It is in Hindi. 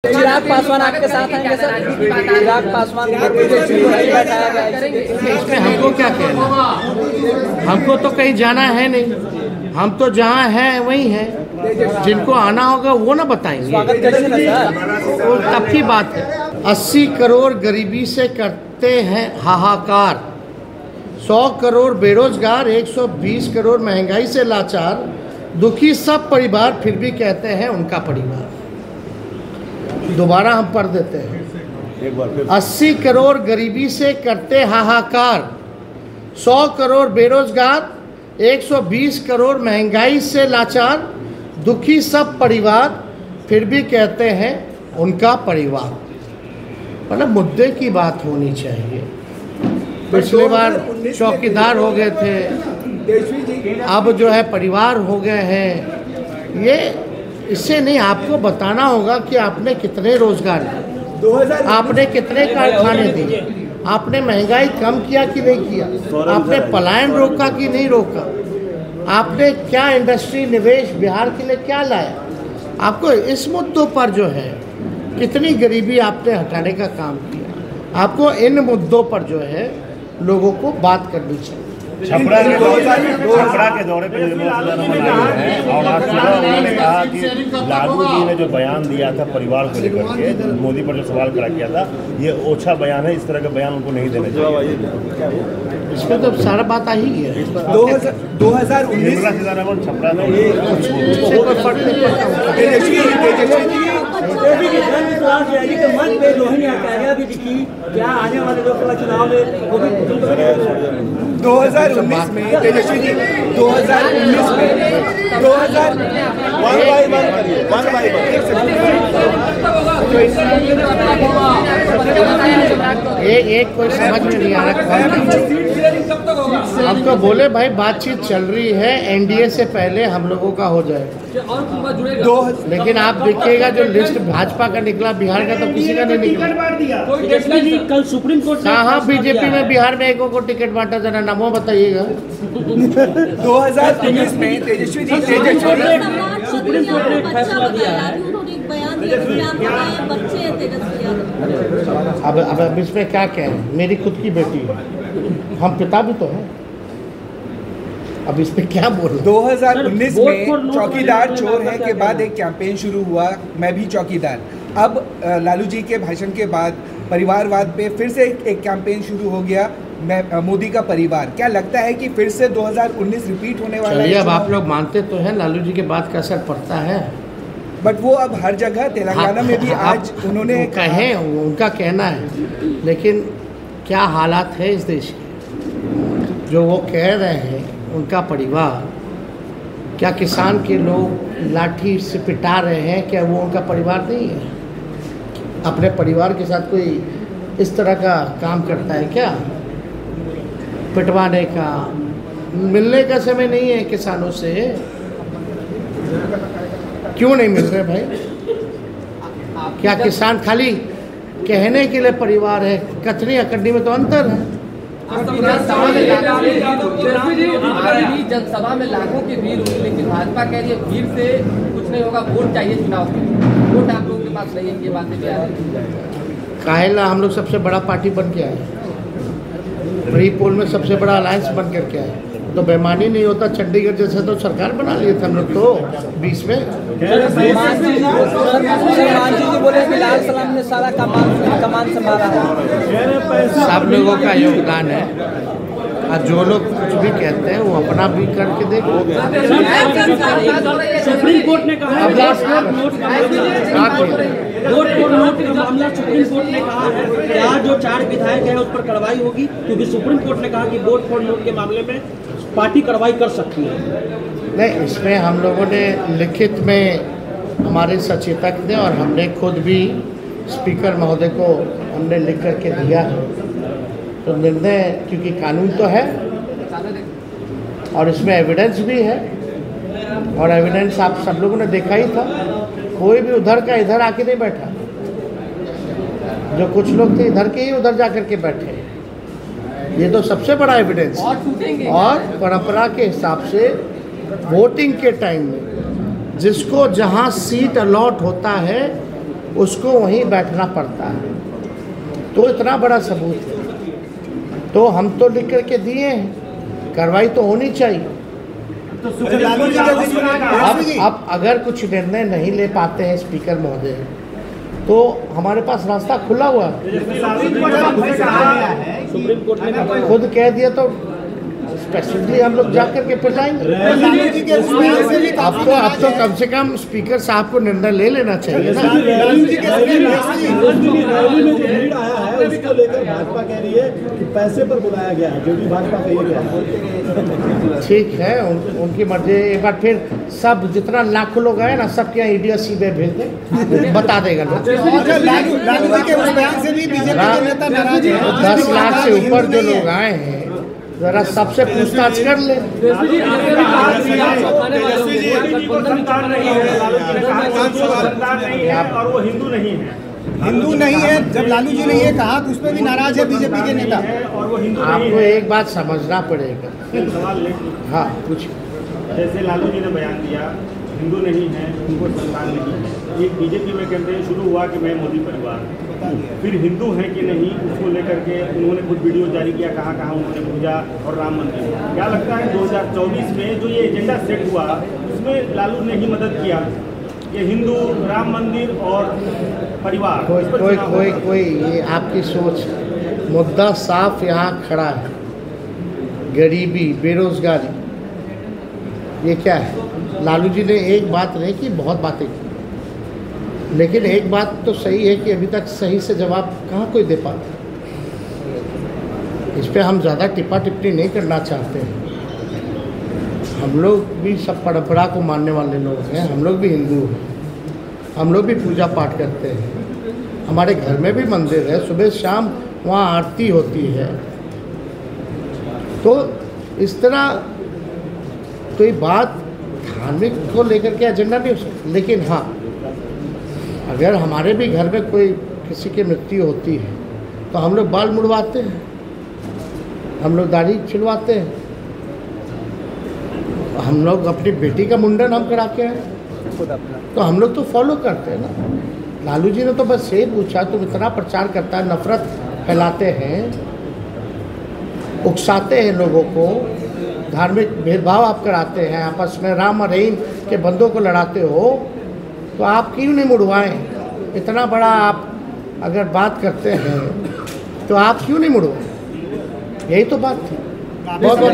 चिराग पासवान आपके साथ आएंगे सर? चिराग पासवान इसमें हमको क्या कहना, हमको तो कहीं जाना है नहीं, हम तो जहाँ हैं वहीं हैं। जिनको आना होगा वो ना बताएंगे, वो तब की बात है। 80 करोड़ गरीबी से करते हैं हाहाकार, 100 करोड़ बेरोजगार, 120 करोड़ महंगाई से लाचार, दुखी सब परिवार फिर भी कहते हैं उनका परिवार। दोबारा हम पढ़ देते हैं, एक बार फिर। 80 करोड़ गरीबी से करते हाहाकार, 100 करोड़ बेरोजगार, 120 करोड़ महंगाई से लाचार, दुखी सब परिवार फिर भी कहते हैं उनका परिवार। मतलब मुद्दे की बात होनी चाहिए। पिछले बार चौकीदार हो गए थे, अब जो है परिवार हो गए हैं। ये इससे नहीं, आपको बताना होगा कि आपने कितने रोजगार दिए, आपने कितने कारखाने दिए, आपने महंगाई कम किया कि नहीं किया, आपने पलायन रोका कि नहीं रोका, आपने क्या इंडस्ट्री निवेश बिहार के लिए क्या लाया। आपको इस मुद्दों पर जो है कितनी गरीबी आपने हटाने का काम किया, आपको इन मुद्दों पर जो है लोगों को बात करनी चाहिए। छपरा के दौरे पे निर्मला सीतारमण आए हैं और आज सुबह उन्होंने कहा कि लालू जी ने जो बयान दिया था परिवार को लेकर के, मोदी पर जो सवाल खड़ा किया था, ये ओछा बयान है, इस तरह का बयान उनको नहीं देना चाहिए। इसमें तो सारा बात आई है। 2019 निर्मला सीतारमण छपरा क्या आने वाले लोकसभा चुनाव में 2019 में तेजस्वी जी 2019 में 2000 एक कोई समझ में नहीं आ रहा। अब तो बोले भाई बातचीत चल रही है, एनडीए से पहले हम लोगों का हो जाएगा। लेकिन आप देखिएगा जो लिस्ट भाजपा का निकला बिहार का, तो किसी का नहीं निकला। कल सुप्रीम कोर्ट हाँ, बीजेपी में बिहार में एक को टिकट बांटा, जरा नामों बताइएगा। 2019 में तेजस्वी जी सुप्रीम कोर्ट ने फैसला दिया है। अब इसमें क्या कहें, मेरी खुद की बेटी है, हम पिता भी तो हैं, अब इस पे क्या बोलूं। 2019 में चौकीदार चोर है के बाद एक कैंपेन शुरू हुआ, मैं भी चौकीदार। अब लालू जी के भाषण के बाद परिवारवाद पे फिर से एक कैंपेन शुरू हो गया, मैं मोदी का परिवार। क्या लगता है कि फिर से 2019 रिपीट होने वाला है? अब आप लोग मानते तो हैं लालू जी के बात का असर पड़ता है, बट वो अब हर जगह तेलंगाना में भी आज उन्होंने कहे, उनका कहना है। लेकिन क्या हालात है इस देश के, जो वो कह रहे हैं उनका परिवार, क्या किसान के लोग लाठी से पिटा रहे हैं, क्या वो उनका परिवार नहीं है? अपने परिवार के साथ कोई इस तरह का काम करता है क्या? पिटवाने का, मिलने का समय नहीं है किसानों से। क्यों नहीं मिल रहे भाई? क्या किसान खाली कहने के लिए परिवार है? कचरी अकड़नी में तो अंतर है। जनसभा में लाखों की भीड़ हुई, लेकिन भाजपा कह रही है भीड़ से कुछ नहीं होगा, वोट चाहिए चुनाव के लिए। वोट आप लोगों के पास नहीं है, ये बातें क्या है? काहेला हम लोग सबसे बड़ा पार्टी बन के आए, प्री पोल में सबसे बड़ा अलायंस बन करके आए, तो बेईमानी नहीं होता। चंडीगढ़ जैसे तो सरकार बना लिए थे हम लोग तो 20 में। बोले कि लाल सलाम ने सारा कमान संभाला है। सब लोगों का योगदान है, और जो लोग कुछ भी कहते हैं वो अपना भी करके देखो। सुप्रीम कोर्ट ने कहा है वोट फॉर नोट का मामला, सुप्रीम कोर्ट ने कहा है क्या जो 4 विधायक हैं उस पर कार्रवाई होगी, क्योंकि सुप्रीम कोर्ट ने कहा कि वोट फॉर नोट के मामले में पार्टी कार्रवाई कर सकती है। नहीं, इसमें हम लोगों ने लिखित में हमारे सचेतक ने और हमने खुद भी स्पीकर महोदय को हमने लिख करके दिया है। तो निर्णय, क्योंकि कानून तो है और इसमें एविडेंस भी है, और एविडेंस आप सब लोगों ने देखा ही था। कोई भी उधर का इधर आके नहीं बैठा, जो कुछ लोग थे इधर के ही उधर जा करके बैठे। ये तो सबसे बड़ा एविडेंस। और परंपरा के हिसाब से वोटिंग के टाइम में जिसको जहां सीट अलॉट होता है उसको वहीं बैठना पड़ता है। तो इतना बड़ा सबूत है, तो हम तो लिख करके दिए हैं, कार्रवाई तो होनी चाहिए। अब अगर कुछ निर्णय नहीं ले पाते हैं स्पीकर महोदय, तो हमारे पास रास्ता खुला हुआ है। सुप्रीम कोर्ट ने खुद कह दिया तो स्पेसिफिकली हम लोग जाकर के फिर जाएंगे। अब तो कम से कम स्पीकर साहब को निर्णय ले लेना चाहिए ना। रैली में जो भीड़ आया है उसको लेकर भाजपा कह रही है कि पैसे पर बुलाया गया है, जो भी भाजपा कही गया। ठीक है, उनकी मर्जी। एक बार फिर सब जितना लाखों लोग आए ना, सबके यहाँ ईडी सीबीआई भेज दे, बता देगा लोग। लालू जी के उस बयान से भी बीजेपी के नेता नाराज हैं। 10 लाख से ऊपर जो लोग आए हैं, जरा सबसे पूछताछ कर ले। और वो हिंदू नहीं है। हिंदू नहीं है, जब लालू जी ने ये कहा तो उस पर भी नाराज है बीजेपी के नेता। और वो हिंदू आपको एक बात समझना पड़ेगा। सवाल ले, हाँ कुछ जैसे लालू जी ने बयान दिया हिंदू नहीं है, उनको संतान नहीं है। एक बीजेपी में कैंपेन शुरू हुआ कि मैं मोदी परिवार, फिर हिंदू हैं कि नहीं उसको लेकर के उन्होंने कुछ वीडियो जारी किया, कहाँ कहाँ उन्होंने पूजा और राम मंदिर। क्या लगता है 2024 में जो ये एजेंडा सेट हुआ उसमें लालू ने ही मदद किया? ये हिंदू, राम मंदिर और परिवार, कोई ये आपकी सोच। मुद्दा साफ यहाँ खड़ा है, गरीबी, बेरोजगारी। ये क्या है? लालू जी ने एक बात नहीं की, बहुत बातें की, लेकिन एक बात तो सही है कि अभी तक सही से जवाब कहाँ कोई दे पाता। इस पे हम ज़्यादा टिप्पा टिप्पणी नहीं करना चाहते हैं। हम लोग भी सब परंपरा को मानने वाले लोग हैं, हम लोग भी हिंदू हैं, हम लोग भी पूजा पाठ करते हैं। हमारे घर में भी मंदिर है, सुबह शाम वहाँ आरती होती है। तो इस तरह तो ये बात धार्मिक को लेकर के एजेंडा नहीं हो सकता। लेकिन हाँ, अगर हमारे भी घर में कोई किसी की मृत्यु होती है तो हम लोग बाल मुड़वाते हैं, हम लोग दाढ़ी छिलवाते हैं, हम लोग अपनी बेटी का मुंडन हम करा के आए, तो हम लोग तो फॉलो करते हैं ना। लालू जी ने तो बस ये पूछा, तुम इतना प्रचार करता है, नफरत फैलाते हैं, उकसाते हैं लोगों को, धार्मिक भेदभाव आप कराते हैं, आपस में राम और रहीम के बंदों को लड़ाते हो, तो आप क्यों नहीं मुड़वाएं? इतना बड़ा आप अगर बात करते हैं तो आप क्यों नहीं मुड़वाएं? यही तो बात थी। बहुत बहुत